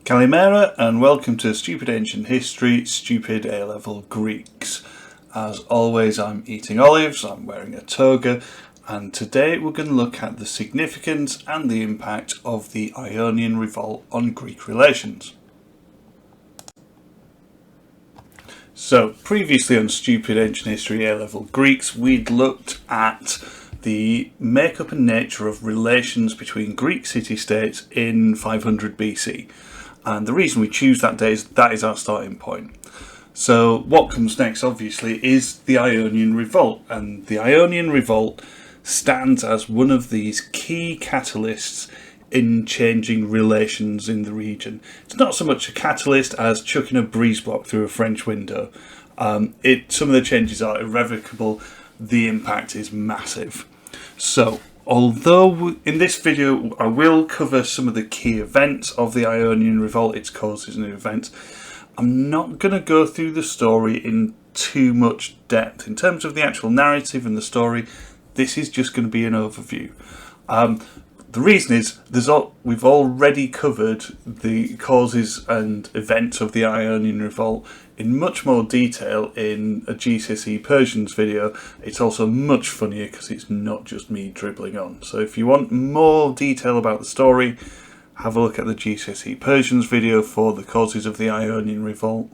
Kalimera and welcome to Stupid Ancient History, Stupid A-Level Greeks. As always, I'm eating olives, I'm wearing a toga, and today we're going to look at the significance and the impact of the Ionian revolt on Greek relations. So, previously on Stupid Ancient History A-Level Greeks, we'd looked at the makeup and nature of relations between Greek city-states in 500 BC. And the reason we choose that date is that is our starting point. So what comes next, obviously, is the Ionian revolt. And the Ionian revolt stands as one of these key catalysts in changing relations in the region. It's not so much a catalyst as chucking a breeze block through a French window. Some of the changes are irrevocable. The impact is massive. So, although in this video I will cover some of the key events of the Ionian revolt, its causes and events, I'm not going to go through the story in too much depth. In terms of the actual narrative and the story, this is just going to be an overview. The reason is we've already covered the causes and events of the Ionian revolt in much more detail in a GCSE Persians video. It's also much funnier because it's not just me dribbling on. So if you want more detail about the story, have a look at the GCSE Persians video for the causes of the Ionian revolt.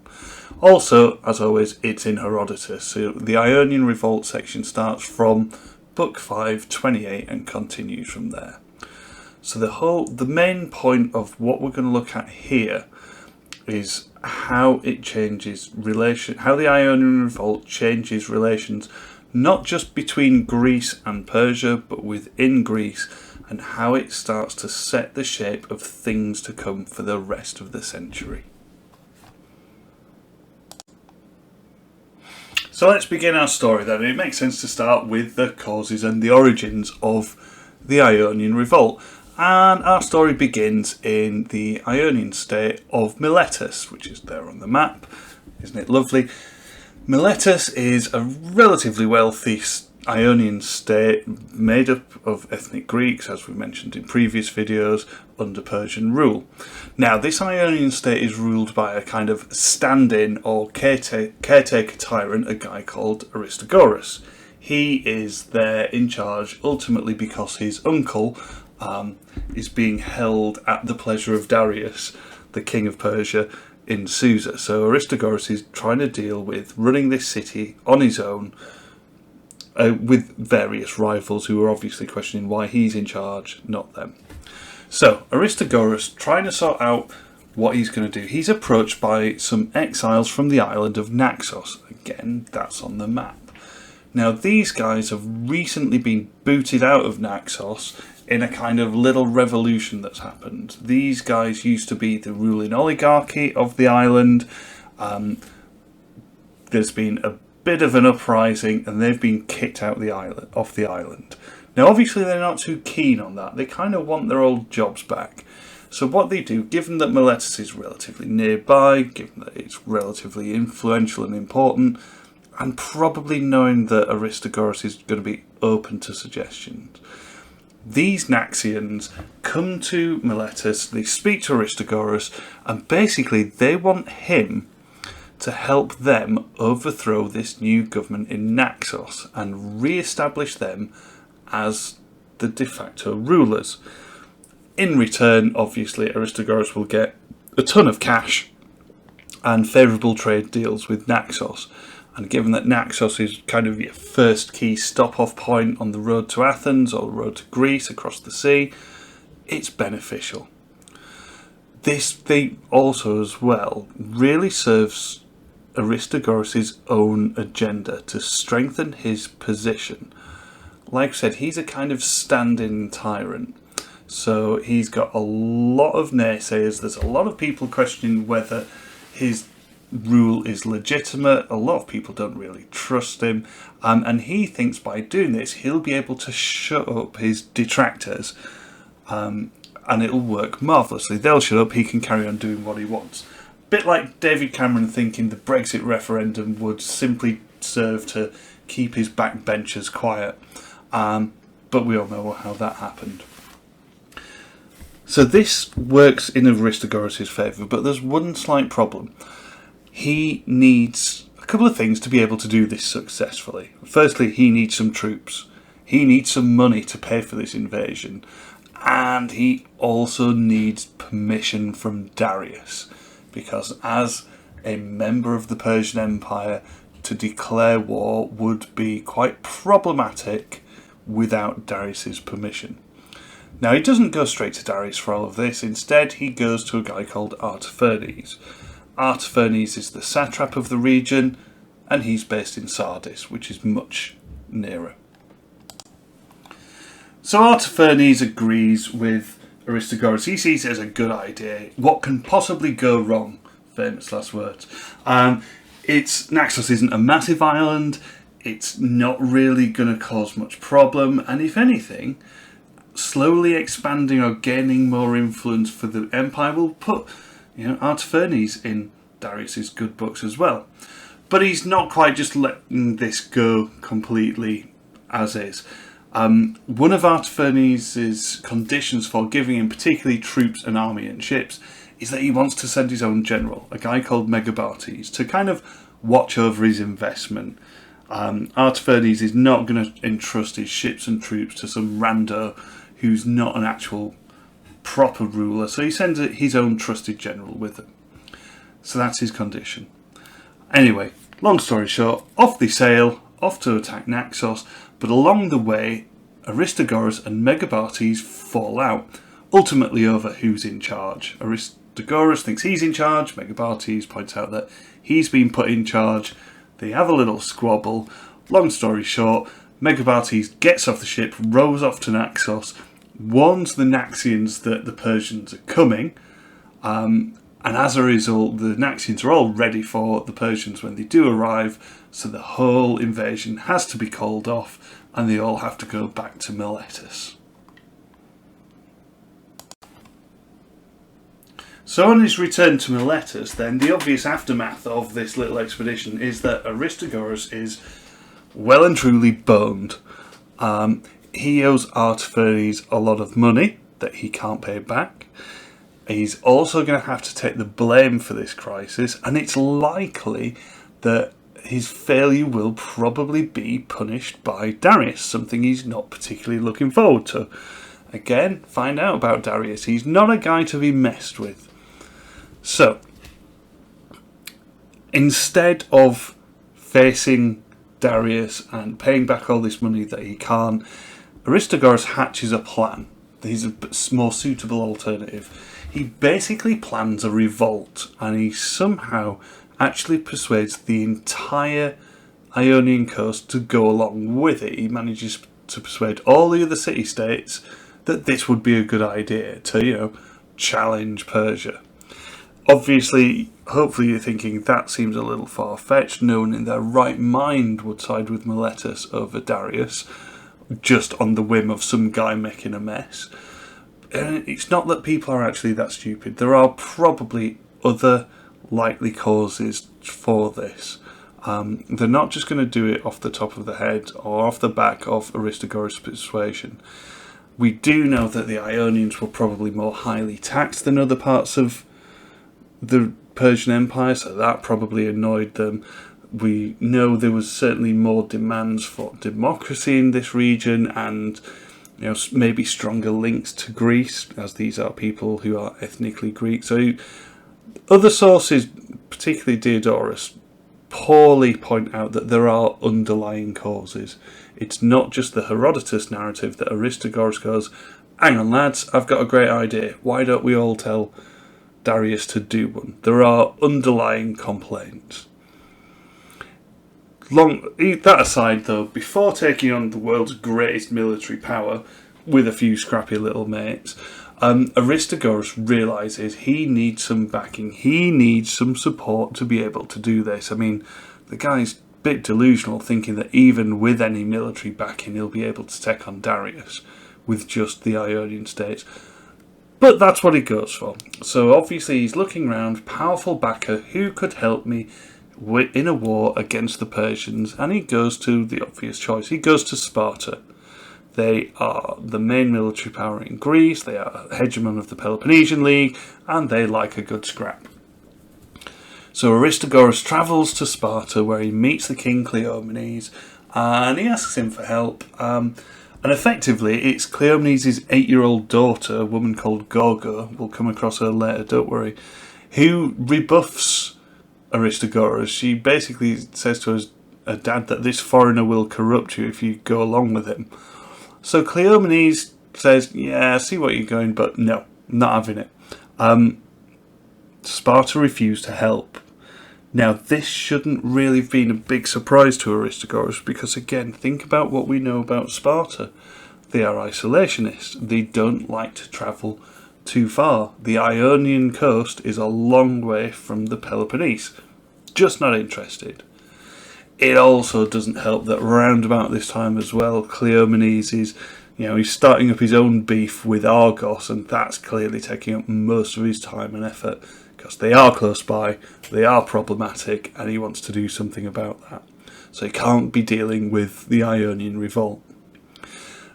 Also, as always, it's in Herodotus. So the Ionian revolt section starts from Book 5, 28 and continues from there. So the main point of what we're going to look at here is how it changes how the Ionian revolt changes relations, not just between Greece and Persia, but within Greece, and how it starts to set the shape of things to come for the rest of the century. So let's begin our story then. It makes sense to start with the causes and the origins of the Ionian revolt. And our story begins in the Ionian state of Miletus, which is there on the map. Isn't it lovely? Miletus is a relatively wealthy Ionian state made up of ethnic Greeks, as we mentioned in previous videos, under Persian rule. Now, this Ionian state is ruled by a kind of stand-in or caretaker tyrant, a guy called Aristagoras. He is there in charge ultimately because his uncle is being held at the pleasure of Darius, the king of Persia, in Susa. So Aristagoras is trying to deal with running this city on his own with various rivals who are obviously questioning why he's in charge, not them. So Aristagoras trying to sort out what he's going to do. He's approached by some exiles from the island of Naxos. Again, that's on the map. Now these guys have recently been booted out of Naxos in a kind of little revolution that's happened. These guys used to be the ruling oligarchy of the island. There's been a bit of an uprising and they've been kicked out off the island. Now obviously they're not too keen on that. They kind of want their old jobs back. So what they do, given that Miletus is relatively nearby, given that it's relatively influential and important, and probably knowing that Aristagoras is going to be open to suggestions, these Naxians come to Miletus, they speak to Aristagoras, and basically they want him to help them overthrow this new government in Naxos and re-establish them as the de facto rulers. In return, obviously, Aristagoras will get a ton of cash and favourable trade deals with Naxos. And given that Naxos is kind of your first key stop-off point on the road to Athens or the road to Greece across the sea, it's beneficial. This thing also as well really serves Aristagoras' own agenda to strengthen his position. Like I said, he's a kind of stand-in tyrant. So he's got a lot of naysayers. There's a lot of people questioning whether his rule is legitimate. A lot of people don't really trust him, and he thinks by doing this he'll be able to shut up his detractors, and it'll work marvellously. They'll shut up, he can carry on doing what he wants. Bit like David Cameron thinking the Brexit referendum would simply serve to keep his backbenchers quiet, but we all know how that happened. So this works in Aristagoras' favour, but there's one slight problem. He needs a couple of things to be able to do this successfully. Firstly, he needs some troops. He needs some money to pay for this invasion. And he also needs permission from Darius. Because as a member of the Persian Empire, to declare war would be quite problematic without Darius's permission. Now, he doesn't go straight to Darius for all of this. Instead, he goes to a guy called Artaphernes. Artaphernes is the satrap of the region, and he's based in Sardis, which is much nearer. So Artaphernes agrees with Aristagoras. He sees it as a good idea. What can possibly go wrong? Famous last words. Naxos isn't a massive island. It's not really going to cause much problem, and if anything, slowly expanding or gaining more influence for the empire will put, Artaphernes in Darius's good books as well. But he's not quite just letting this go completely as is. One of Artaphernes' conditions for giving him particularly troops and army and ships is that he wants to send his own general, a guy called Megabartes, to kind of watch over his investment. Artaphernes is not going to entrust his ships and troops to some rando who's not an actual proper ruler, so he sends his own trusted general with him. So that's his condition. Anyway, long story short, off they sail, off to attack Naxos, but along the way, Aristagoras and Megabartes fall out, ultimately over who's in charge. Aristagoras thinks he's in charge, Megabartes points out that he's been put in charge. They have a little squabble. Long story short, Megabartes gets off the ship, rows off to Naxos, warns the Naxians that the Persians are coming, and as a result, the Naxians are all ready for the Persians when they do arrive, so the whole invasion has to be called off, and they all have to go back to Miletus. So on his return to Miletus, then, the obvious aftermath of this little expedition is that Aristagoras is well and truly boned. He owes Artaphernes a lot of money that he can't pay back. He's also going to have to take the blame for this crisis, and it's likely that his failure will probably be punished by Darius, something he's not particularly looking forward to. Again, find out about Darius. He's not a guy to be messed with. So, instead of facing Darius and paying back all this money that he can't, Aristagoras hatches a plan. He's a more suitable alternative. He basically plans a revolt, and he somehow actually persuades the entire Ionian coast to go along with it. He manages to persuade all the other city-states that this would be a good idea to, challenge Persia. Obviously, hopefully you're thinking that seems a little far-fetched. No one in their right mind would side with Miletus over Darius, just on the whim of some guy making a mess. And it's not that people are actually that stupid. There are probably other likely causes for this. They're not just going to do it off the top of the head or off the back of Aristagoras' persuasion. We do know that the Ionians were probably more highly taxed than other parts of the Persian Empire, so that probably annoyed them. We know there was certainly more demands for democracy in this region, and maybe stronger links to Greece, as these are people who are ethnically Greek. So other sources, particularly Diodorus, poorly point out that there are underlying causes. It's not just the Herodotus narrative that Aristagoras goes, hang on lads, I've got a great idea, why don't we all tell Darius to do one? There are underlying complaints. That aside though, before taking on the world's greatest military power with a few scrappy little mates, Aristagoras realises he needs some backing, he needs some support to be able to do this. I mean, the guy's a bit delusional, thinking that even with any military backing he'll be able to take on Darius with just the Ionian states. But that's what he goes for. So obviously he's looking around, powerful backer, who could help me in a war against the Persians, and he goes to the obvious choice. He goes to Sparta. They are the main military power in Greece, they are hegemon of the Peloponnesian League, and they like a good scrap. So Aristagoras travels to Sparta, where he meets the king Cleomenes, and he asks him for help. And effectively, it's Cleomenes' 8-year-old daughter, a woman called Gorgo, we'll come across her later, don't worry, who rebuffs Aristagoras. She basically says to her dad that this foreigner will corrupt you if you go along with him. So Cleomenes says, yeah, I see what you're going, but no, not having it. Sparta refused to help. Now, this shouldn't really have been a big surprise to Aristagoras because, again, think about what we know about Sparta. They are isolationists. They don't like to travel too far. The Ionian coast is a long way from the Peloponnese. Just not interested. It also doesn't help that round about this time as well, Cleomenes is, he's starting up his own beef with Argos, and that's clearly taking up most of his time and effort. Because they are close by, they are problematic, and he wants to do something about that. So he can't be dealing with the Ionian revolt.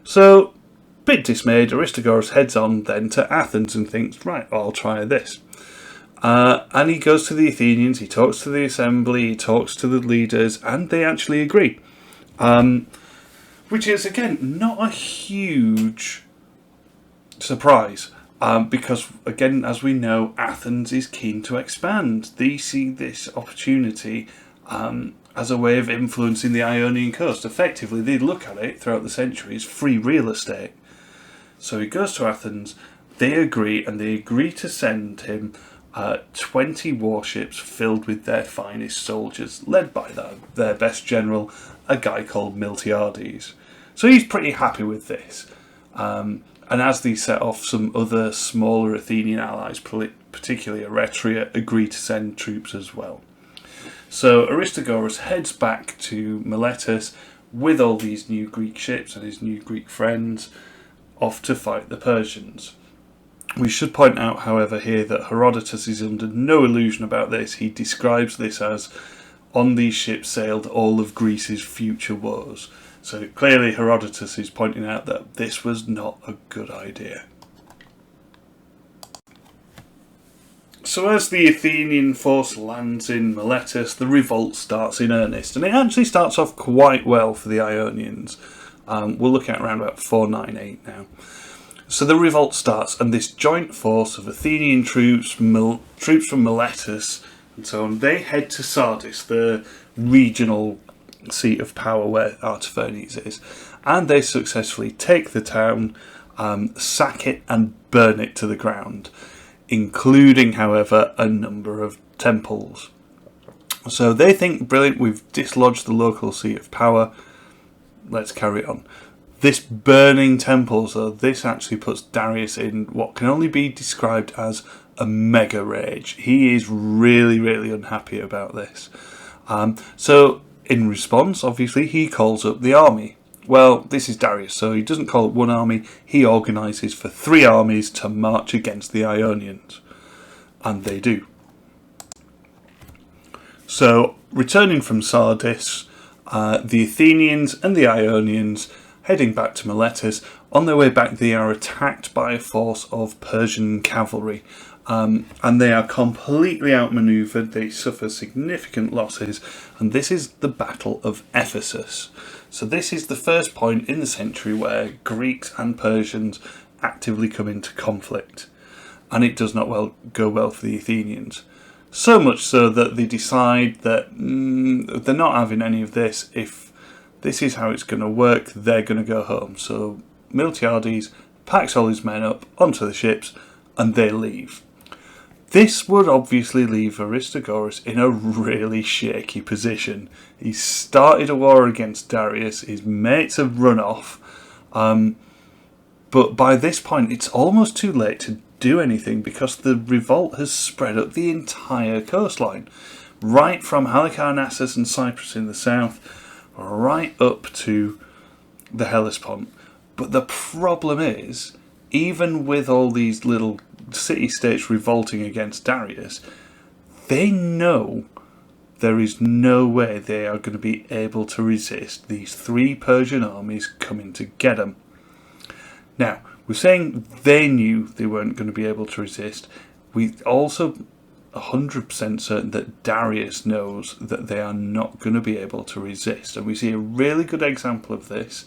So, bit dismayed, Aristagoras heads on then to Athens and thinks, right, I'll try this. And he goes to the Athenians, he talks to the assembly, he talks to the leaders, and they actually agree. Which is, again, not a huge surprise. Because, again, as we know, Athens is keen to expand. They see this opportunity as a way of influencing the Ionian coast. Effectively, they look at it throughout the centuries, free real estate. So he goes to Athens, they agree, and they agree to send him 20 warships filled with their finest soldiers, led by their best general, a guy called Miltiades. So he's pretty happy with this. And as they set off, some other smaller Athenian allies, particularly Eretria, agree to send troops as well. So Aristagoras heads back to Miletus with all these new Greek ships and his new Greek friends, off to fight the Persians. We should point out, however, here that Herodotus is under no illusion about this. He describes this as, on these ships sailed all of Greece's future woes. So clearly Herodotus is pointing out that this was not a good idea. So as the Athenian force lands in Miletus, the revolt starts in earnest. And it actually starts off quite well for the Ionians. We're looking at around about 498 now. So the revolt starts, and this joint force of Athenian troops, troops from Miletus, and so on, they head to Sardis, the regional seat of power where Artaphernes is, and they successfully take the town, sack it and burn it to the ground, including, however, a number of temples. So they think, brilliant, we've dislodged the local seat of power, let's carry on. This burning temples, though, this actually puts Darius in what can only be described as a mega rage. He is really, really unhappy about this. So in response, obviously, he calls up the army. Well, this is Darius, so he doesn't call it one army, he organises for 3 armies to march against the Ionians. And they do. So, returning from Sardis, the Athenians and the Ionians, heading back to Miletus, on their way back they are attacked by a force of Persian cavalry. And they are completely outmanoeuvred, they suffer significant losses, and this is the Battle of Ephesus. So this is the first point in the century where Greeks and Persians actively come into conflict, and it does not go well for the Athenians. So much so that they decide that they're not having any of this. If this is how it's going to work, they're going to go home. So Miltiades packs all his men up onto the ships, and they leave. This would obviously leave Aristagoras in a really shaky position. He's started a war against Darius, his mates have run off, but by this point it's almost too late to do anything because the revolt has spread up the entire coastline, right from Halicarnassus and Cyprus in the south, right up to the Hellespont. But the problem is, even with all these little city-states revolting against Darius, they know there is no way they are going to be able to resist these 3 Persian armies coming to get them. Now, we're saying they knew they weren't going to be able to resist. We also 100% certain that Darius knows that they are not going to be able to resist. And we see a really good example of this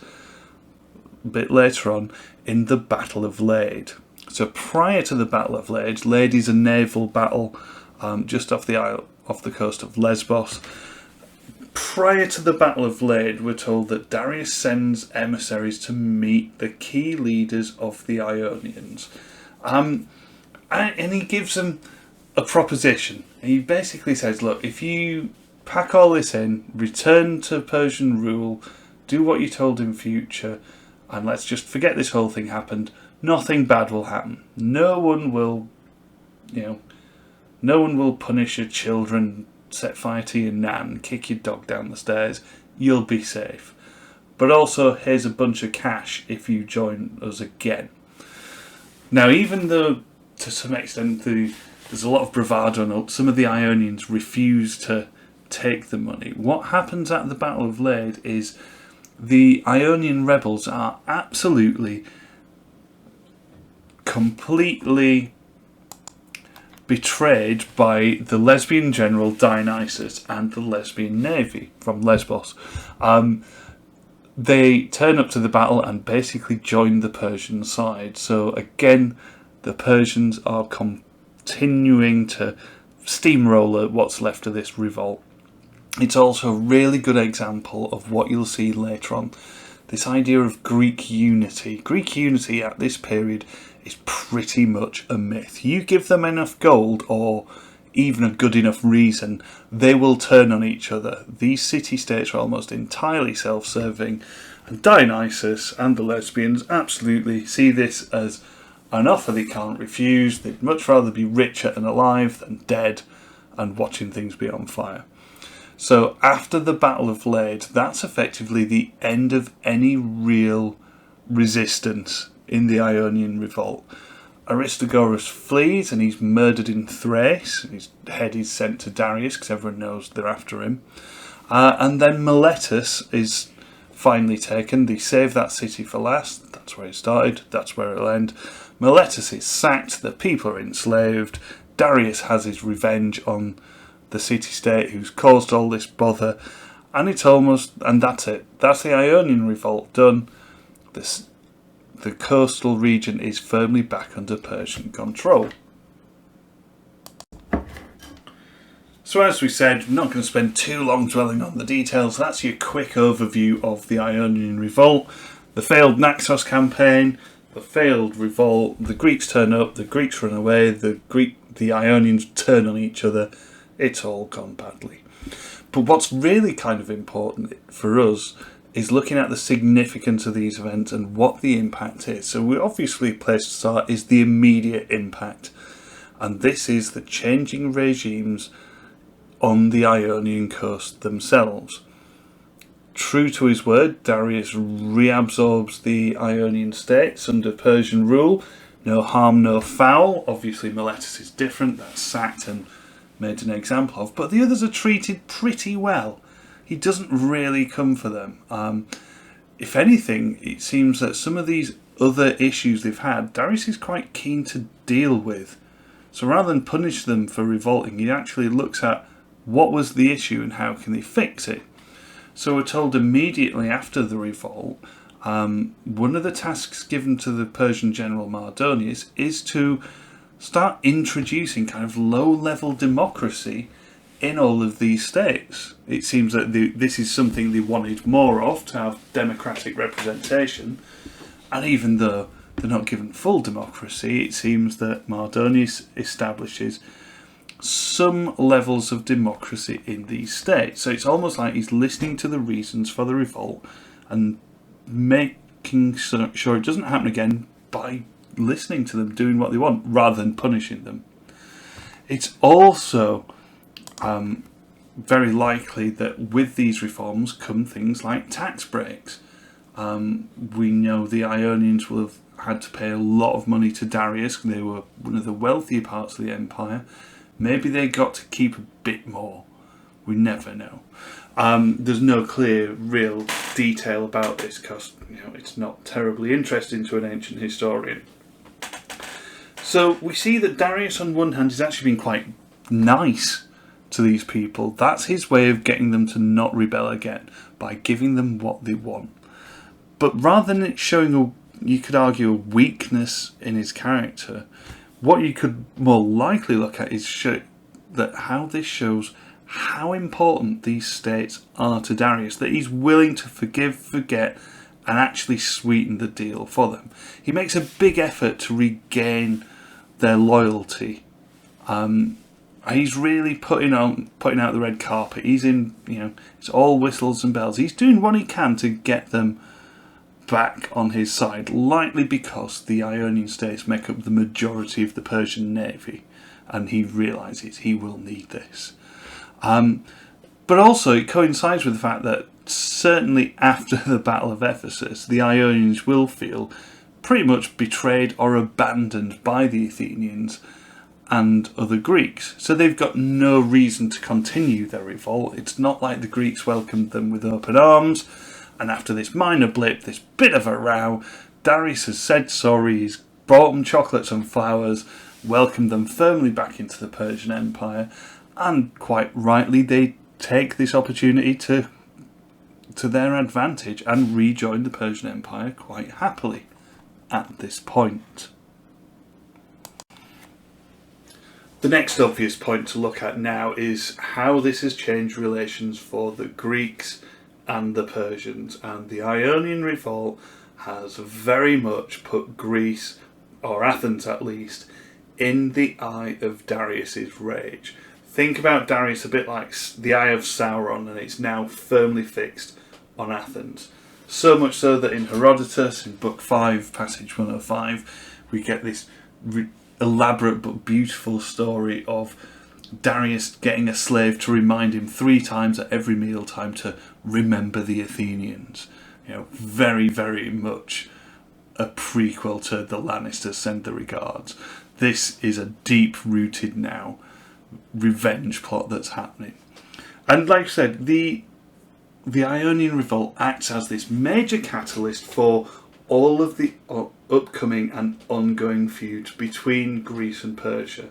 a bit later on in the Battle of Lade. So prior to the Battle of Lade, Lade is a naval battle just off the coast of Lesbos. Prior to the Battle of Lade, we're told that Darius sends emissaries to meet the key leaders of the Ionians. And he gives them a proposition. He basically says, look, if you pack all this in, return to Persian rule, do what you're told in future, and let's just forget this whole thing happened, nothing bad will happen. No one will punish your children, set fire to your nan, kick your dog down the stairs. You'll be safe. But also, here's a bunch of cash if you join us again. Now, even though to some extent there's a lot of bravado and some of the Ionians refuse to take the money, what happens at the Battle of Lade is the Ionian rebels are absolutely, completely betrayed by the lesbian general Dionysus and the lesbian navy from Lesbos. They turn up to the battle and basically join the Persian side. So again, the Persians are continuing to steamroller what's left of this revolt. It's also a really good example of what you'll see later on. This idea of Greek unity. Greek unity at this period is pretty much a myth. You give them enough gold or even a good enough reason, they will turn on each other. These city-states are almost entirely self-serving, and Dionysus and the lesbians absolutely see this as an offer they can't refuse. They'd much rather be richer and alive than dead and watching things be on fire. So after the Battle of Lade, that's effectively the end of any real resistance in the Ionian revolt. Aristogoras flees and he's murdered in Thrace. His head is sent to Darius because everyone knows they're after him. And then Miletus is finally taken. They save that city for last. That's where it started. That's where it'll end. Miletus is sacked. The people are enslaved. Darius has his revenge on the city-state who's caused all this bother. And that's it. That's the Ionian revolt done. The coastal region is firmly back under Persian control. So as we said, I'm not going to spend too long dwelling on the details. That's your quick overview of the Ionian revolt, the failed Naxos campaign, the failed revolt, the Greeks turn up, the Greeks run away, the Ionians turn on each other. It's all gone badly. But what's really kind of important for us is looking at the significance of these events and what the impact is. So we obviously, place to start is the immediate impact. And this is the changing regimes on the Ionian coast themselves. True to his word, Darius reabsorbs the Ionian states under Persian rule. No harm, no foul. Obviously Miletus is different, that's sacked and made an example of, but the others are treated pretty well. He doesn't really come for them. If anything, it seems that some of these other issues they've had, Darius is quite keen to deal with. So rather than punish them for revolting, he actually looks at what was the issue and how can they fix it. So we're told immediately after the revolt, one of the tasks given to the Persian general Mardonius is to start introducing kind of low-level democracy in all of these states. It seems that this is something they wanted more of, to have democratic representation. And even though they're not given full democracy, it seems that Mardonius establishes some levels of democracy in these states. So it's almost like he's listening to the reasons for the revolt and making sure it doesn't happen again by listening to them, doing what they want, rather than punishing them. It's also very likely that with these reforms come things like tax breaks. We know the Ionians will have had to pay a lot of money to Darius. They were one of the wealthier parts of the empire. Maybe they got to keep a bit more We never know. There's no clear, real detail about this because it's not terribly interesting to an ancient historian. So we see that Darius, on one hand, has actually been quite nice to these people. That's his way of getting them to not rebel again, by giving them what they want. But rather than it showing you could argue, a weakness in his character, what you could more likely look at is how this shows how important these states are to Darius, that he's willing to forgive, forget, and actually sweeten the deal for them. He makes a big effort to regain their loyalty. He's really putting out the red carpet. He's in, it's all whistles and bells. He's doing what he can to get them back on his side, likely because the Ionian states make up the majority of the Persian navy, and he realises he will need this. But also it coincides with the fact that certainly after the Battle of Ephesus, the Ionians will feel pretty much betrayed or abandoned by the Athenians and other Greeks. So they've got no reason to continue their revolt. It's not like the Greeks welcomed them with open arms, and after this minor blip, this bit of a row, Darius has said sorry, he's brought them chocolates and flowers, welcomed them firmly back into the Persian Empire, and quite rightly they take this opportunity to their advantage and rejoin the Persian Empire quite happily at this point. The next obvious point to look at now is how this has changed relations for the Greeks and the Persians, and the Ionian revolt has very much put Greece, or Athens at least, in the eye of Darius's rage. Think about Darius a bit like the eye of Sauron, and it's now firmly fixed on Athens. So much so that in Herodotus, in Book 5, Passage 105, we get this elaborate but beautiful story of Darius getting a slave to remind him 3 times at every mealtime to remember the Athenians. Very, very much a prequel to the Lannisters Send the Regards. This is a deep-rooted now revenge plot that's happening. And like I said, the Ionian revolt acts as this major catalyst for all of the upcoming and ongoing feuds between Greece and Persia.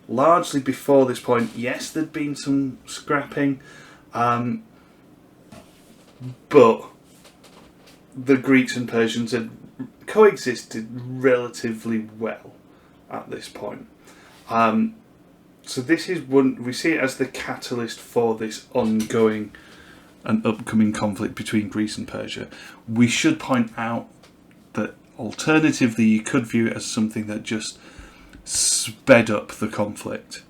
Largely before this point, yes, there'd been some scrapping, but the Greeks and Persians had coexisted relatively well at this point. So this is one, we see it as the catalyst for this ongoing and upcoming conflict between Greece and Persia. We should point out that alternatively you could view it as something that just sped up the conflict.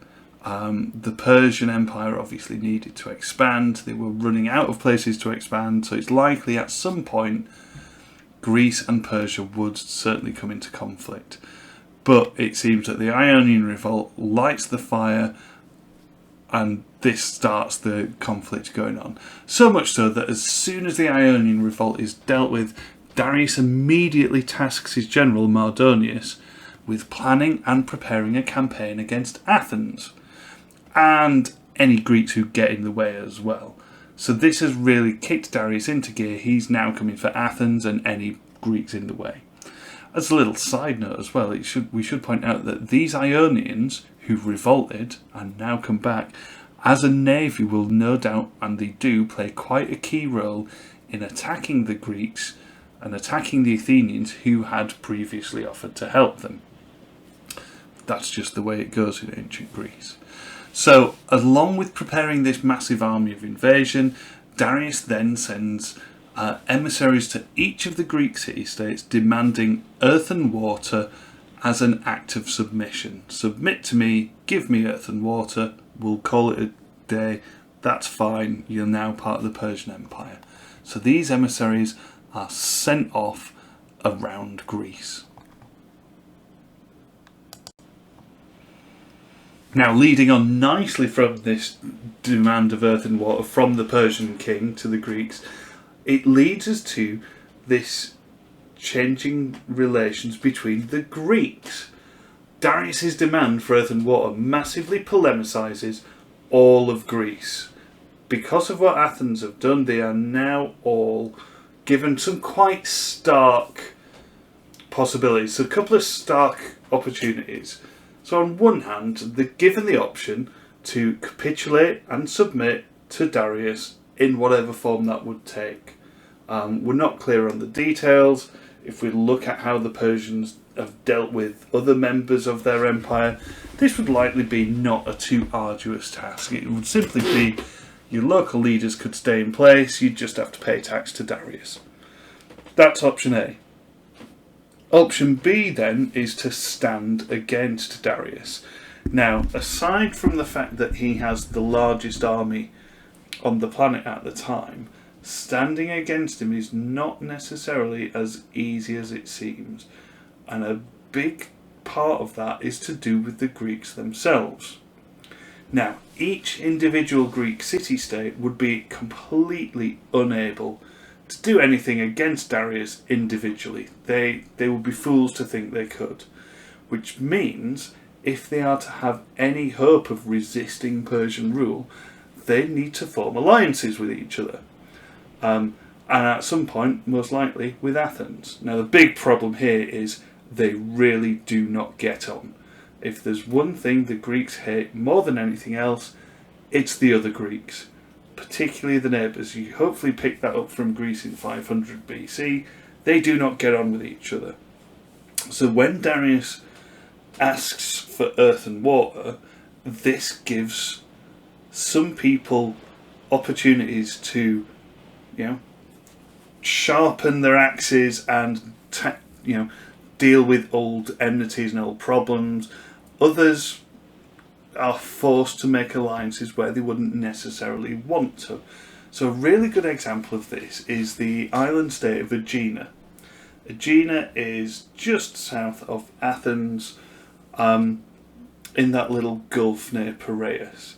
The Persian Empire obviously needed to expand. They were running out of places to expand, so it's likely at some point Greece and Persia would certainly come into conflict. But it seems that the Ionian revolt lights the fire, and this starts the conflict going on. So much so that as soon as the Ionian revolt is dealt with, Darius immediately tasks his general Mardonius with planning and preparing a campaign against Athens, and any Greeks who get in the way as well. So this has really kicked Darius into gear. He's now coming for Athens and any Greeks in the way. As a little side note as well, we should point out that these Ionians who've revolted and now come back, as a navy will no doubt, and they do, play quite a key role in attacking the Greeks and attacking the Athenians who had previously offered to help them. That's just the way it goes in ancient Greece. So, along with preparing this massive army of invasion, Darius then sends emissaries to each of the Greek city-states demanding earth and water as an act of submission. Submit to me, give me earth and water, we'll call it a day, that's fine, you're now part of the Persian Empire. So these emissaries are sent off around Greece. Now, leading on nicely from this demand of earth and water from the Persian king to the Greeks, it leads us to this changing relations between the Greeks. Darius's demand for earth and water massively polemicises all of Greece. because of what Athens have done, they are now all given some quite stark possibilities, a couple of stark opportunities. So on one hand, they're given the option to capitulate and submit to Darius in whatever form that would take. We're not clear on the details. If we look at how the Persians have dealt with other members of their empire, this would likely be not a too arduous task. It would simply be your local leaders could stay in place, you'd just have to pay tax to Darius. That's option A. Option B then is to stand against Darius. Now, aside from the fact that he has the largest army on the planet at the time, standing against him is not necessarily as easy as it seems. And a big part of that is to do with the Greeks themselves. Now, each individual Greek city-state would be completely unable to do anything against Darius individually. They would be fools to think they could. Which means, if they are to have any hope of resisting Persian rule, they need to form alliances with each other. And at some point, most likely, with Athens. Now, the big problem here is they really do not get on. If there's one thing the Greeks hate more than anything else, it's the other Greeks, particularly the neighbours. You hopefully picked that up from Greece in 500 BC. They do not get on with each other. So when Darius asks for earth and water, this gives some people opportunities to, sharpen their axes and, deal with old enmities and old problems. Others are forced to make alliances where they wouldn't necessarily want to. So a really good example of this is the island state of Aegina. Aegina is just south of Athens, in that little gulf near Piraeus.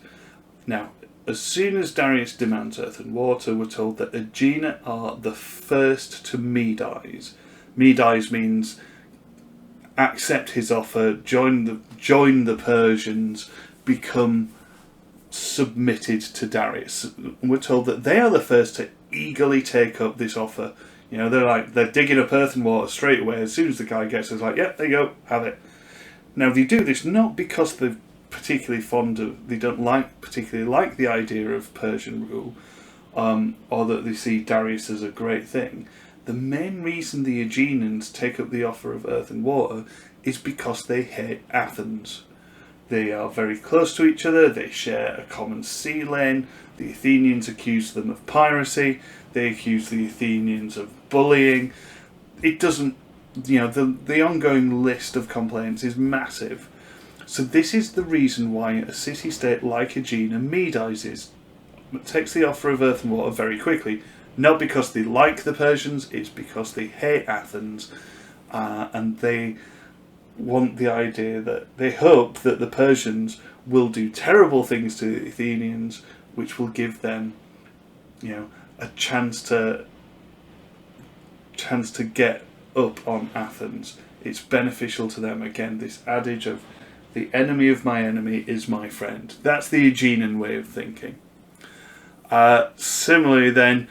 Now, as soon as Darius demands earth and water, we're told that Aegina are the first to Medize. Medize means accept his offer, join the Persians, become submitted to Darius. And we're told that they are the first to eagerly take up this offer. They're digging up earth and water straight away. As soon as the guy gets it, it's like, yeah, there you go, have it. Now they do this not because they're they don't particularly like the idea of Persian rule, or that they see Darius as a great thing. The main reason the Aegeans take up the offer of earth and water is because they hate Athens. They are very close to each other, they share a common sea lane, the Athenians accuse them of piracy, they accuse the Athenians of bullying. It doesn't, the ongoing list of complaints is massive. So this is the reason why a city-state like Aegina Medizes, takes the offer of earth and water very quickly. Not because they like the Persians, it's because they hate Athens, and they want the idea that they hope that the Persians will do terrible things to the Athenians, which will give them, a chance to get up on Athens. It's beneficial to them. Again, this adage of the enemy of my enemy is my friend. That's the Aegean way of thinking. Similarly then,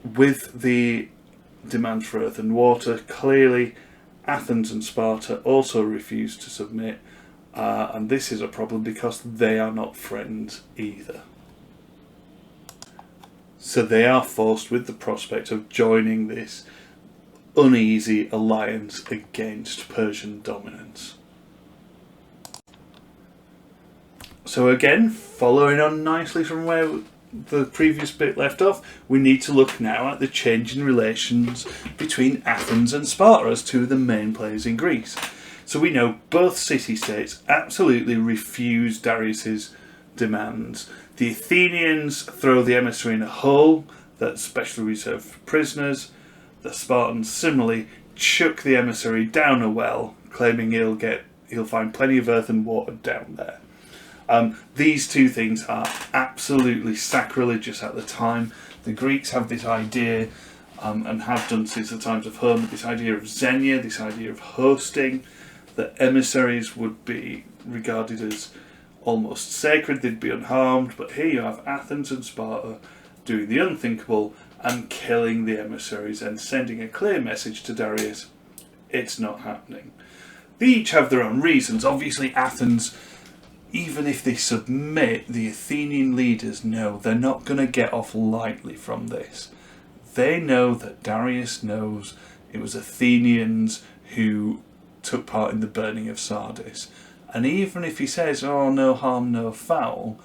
with the demand for earth and water, clearly Athens and Sparta also refuse to submit, and this is a problem because they are not friends either. So they are forced with the prospect of joining this uneasy alliance against Persian dominance. So again, following on nicely from where the previous bit left off, we need to look now at the change in relations between Athens and Sparta as two of the main players in Greece. So we know both city-states absolutely refuse Darius's demands. The Athenians throw the emissary in a hole that's specially reserved for prisoners. The Spartans similarly chuck the emissary down a well, claiming he'll find plenty of earth and water down there. These two things are absolutely sacrilegious at the time. The Greeks have this idea, and have done since the times of Homer, this idea of xenia, this idea of hosting, that emissaries would be regarded as almost sacred, they'd be unharmed, but here you have Athens and Sparta doing the unthinkable and killing the emissaries and sending a clear message to Darius, it's not happening. They each have their own reasons. Obviously Athens, even if they submit, the Athenian leaders know they're not going to get off lightly from this. They know that Darius knows it was Athenians who took part in the burning of Sardis. And even if he says, oh, no harm, no foul,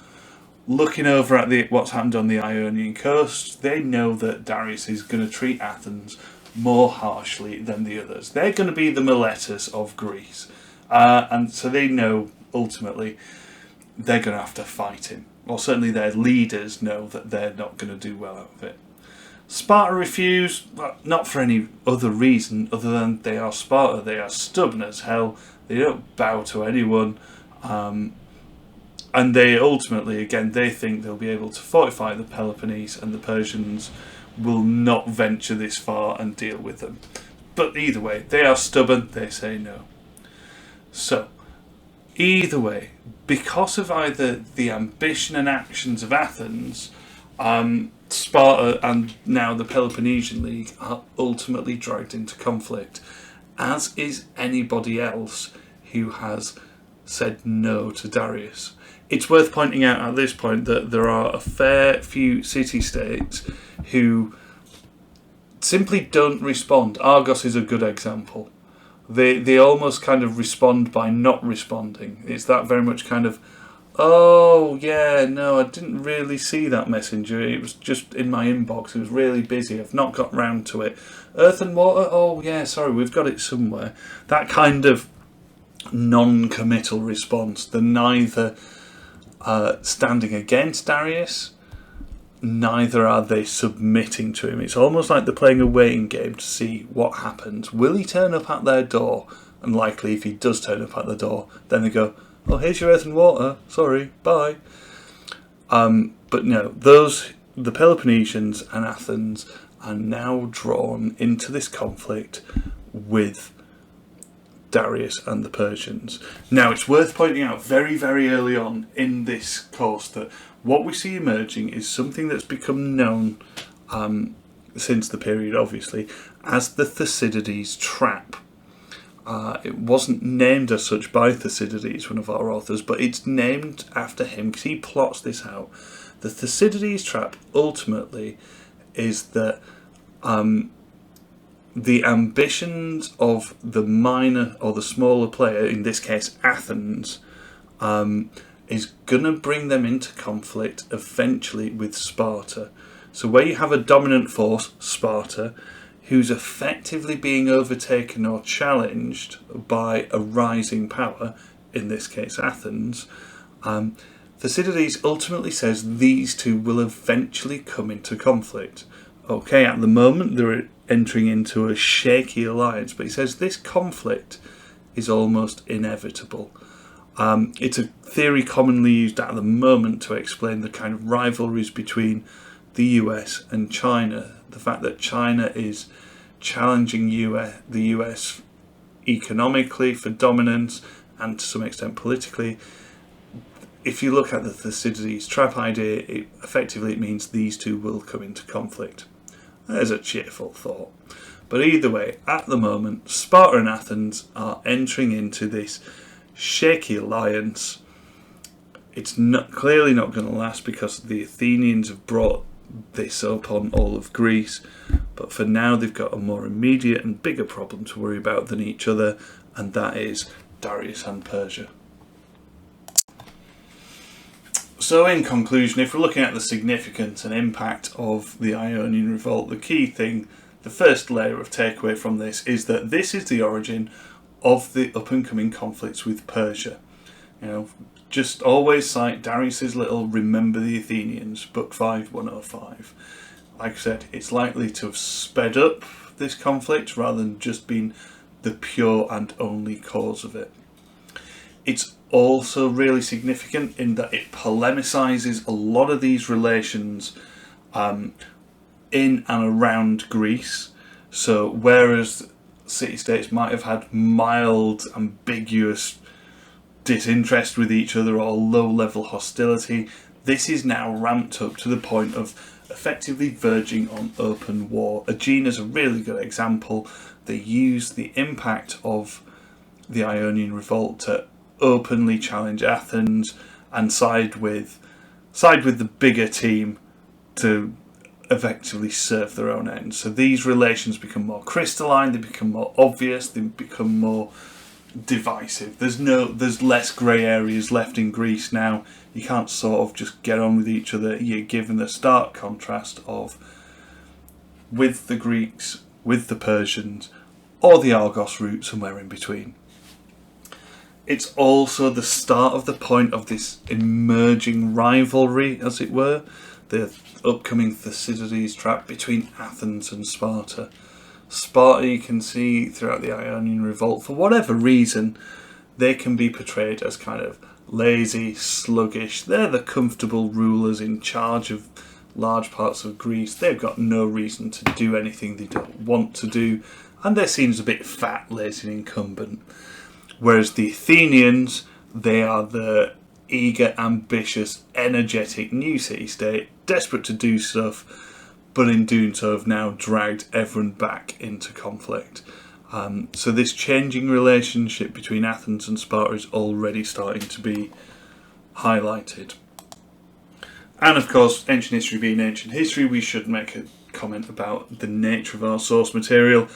looking over at what's happened on the Ionian coast, they know that Darius is going to treat Athens more harshly than the others. They're going to be the Miletus of Greece. And so they know, ultimately, they're going to have to fight him. Or certainly their leaders know that they're not going to do well out of it. Sparta refuse, not for any other reason other than they are Sparta. They are stubborn as hell. They don't bow to anyone. And they ultimately, again, they think they'll be able to fortify the Peloponnese and the Persians will not venture this far and deal with them. But either way, they are stubborn, they say no. So, either way, because of either the ambition and actions of Athens, Sparta and now the Peloponnesian League are ultimately dragged into conflict, as is anybody else who has said no to Darius. It's worth pointing out at this point that there are a fair few city-states who simply don't respond. Argos is a good example. They almost kind of respond by not responding. It's that very much kind of, oh yeah, no, I didn't really see that messenger. It was just in my inbox. It was really busy. I've not got round to it. Earth and water, oh yeah, sorry, we've got it somewhere. That kind of non-committal response. They're neither standing against Darius, neither are they submitting to him. It's almost like they're playing a waiting game to see what happens. Will he turn up at their door? And likely if he does turn up at the door, then they go, oh, here's your earth and water, sorry, bye. But no, the Peloponnesians and Athens are now drawn into this conflict with Darius and the Persians. Now, it's worth pointing out very, very early on in this course that what we see emerging is something that's become known since the period, obviously, as the Thucydides trap. It wasn't named as such by Thucydides, one of our authors, but it's named after him because he plots this out. The Thucydides trap ultimately is that the ambitions of the minor or the smaller player, in this case Athens, is going to bring them into conflict eventually with Sparta. So where you have a dominant force, Sparta, who's effectively being overtaken or challenged by a rising power, in this case Athens, Thucydides ultimately says these two will eventually come into conflict. Okay, at the moment they're entering into a shaky alliance, but he says this conflict is almost inevitable. It's a theory commonly used at the moment to explain the kind of rivalries between the US and China. The fact that China is challenging the US economically for dominance and to some extent politically. If you look at the Thucydides trap idea, it means these two will come into conflict. There's a cheerful thought. But either way, at the moment, Sparta and Athens are entering into this shaky alliance. It's clearly not going to last because the Athenians have brought this up on all of Greece. But for now, they've got a more immediate and bigger problem to worry about than each other, and that is Darius and Persia. So in conclusion, if we're looking at the significance and impact of the Ionian revolt, the key thing, the first layer of takeaway from this is that this is the origin of the up-and-coming conflicts with Persia. You know, just always cite Darius's little Remember the Athenians, Book 5, 105. Like I said, it's likely to have sped up this conflict rather than just being the pure and only cause of it. It's also really significant in that it polemicizes a lot of these relations in and around Greece. So whereas city-states might have had mild, ambiguous disinterest with each other or low-level hostility. This is now ramped up to the point of effectively verging on open war. Aegine's a really good example. They use the impact of the Ionian revolt to openly challenge Athens and side with the bigger team to effectively serve their own ends. So these relations become more crystalline, they become more obvious, they become more divisive. There's less grey areas left in Greece now. You can't sort of just get on with each other. You're given the stark contrast of with the Greeks, with the Persians, or the Argos route, somewhere in between. It's also the start of the point of this emerging rivalry, as it were, the upcoming Thucydides trap between Athens and Sparta. Sparta, you can see throughout the Ionian revolt, for whatever reason, they can be portrayed as kind of lazy, sluggish. They're the comfortable rulers in charge of large parts of Greece. They've got no reason to do anything they don't want to do, and they're seen as a bit fat, lazy and incumbent. Whereas the Athenians, they are the eager, ambitious, energetic new city-state, desperate to do stuff, but in doing so have now dragged everyone back into conflict. So this changing relationship between Athens and Sparta is already starting to be highlighted. And of course, ancient history being ancient history, we should make a comment about the nature of our source material.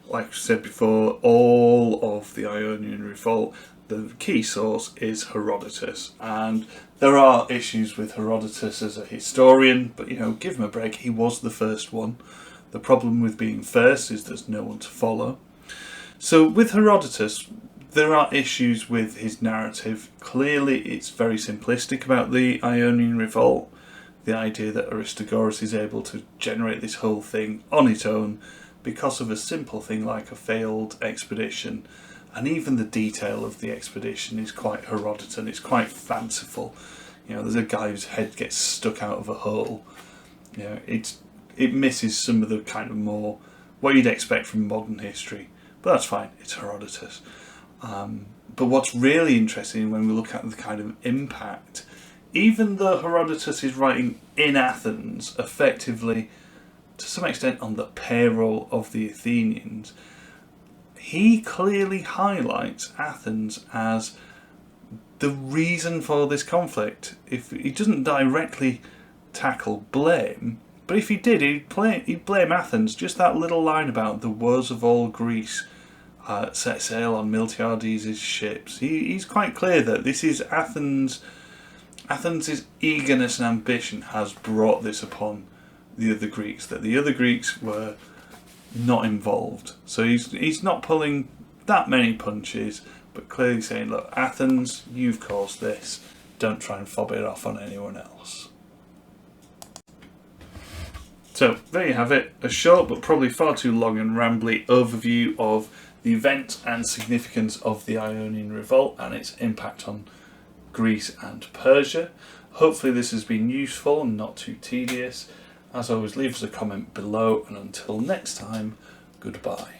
Like I said before, all of the Ionian revolt, the key source is Herodotus, and there are issues with Herodotus as a historian, but give him a break, he was the first one. The problem with being first is there's no one to follow. So with Herodotus, there are issues with his narrative. Clearly it's very simplistic about the Ionian revolt, the idea that Aristogoras is able to generate this whole thing on its own because of a simple thing like a failed expedition. And even the detail of the expedition is quite Herodotan, it's quite fanciful. There's a guy whose head gets stuck out of a hole. It misses some of the kind of more what you'd expect from modern history. But that's fine, it's Herodotus. But what's really interesting when we look at the kind of impact, even though Herodotus is writing in Athens, effectively, to some extent on the payroll of the Athenians, he clearly highlights Athens as the reason for this conflict. If he doesn't directly tackle blame, but if he did, he'd blame Athens. Just that little line about the woes of all Greece set sail on Miltiades' ships. He's quite clear that this is Athens. Athens' eagerness and ambition has brought this upon the other Greeks, that the other Greeks were not involved. So he's not pulling that many punches, but clearly saying, look, Athens, you've caused this, don't try and fob it off on anyone else. So there you have it, a short but probably far too long and rambly overview of the event and significance of the Ionian revolt and its impact on Greece and Persia. Hopefully this has been useful and not too tedious. As always, leave us a comment below, and until next time, goodbye.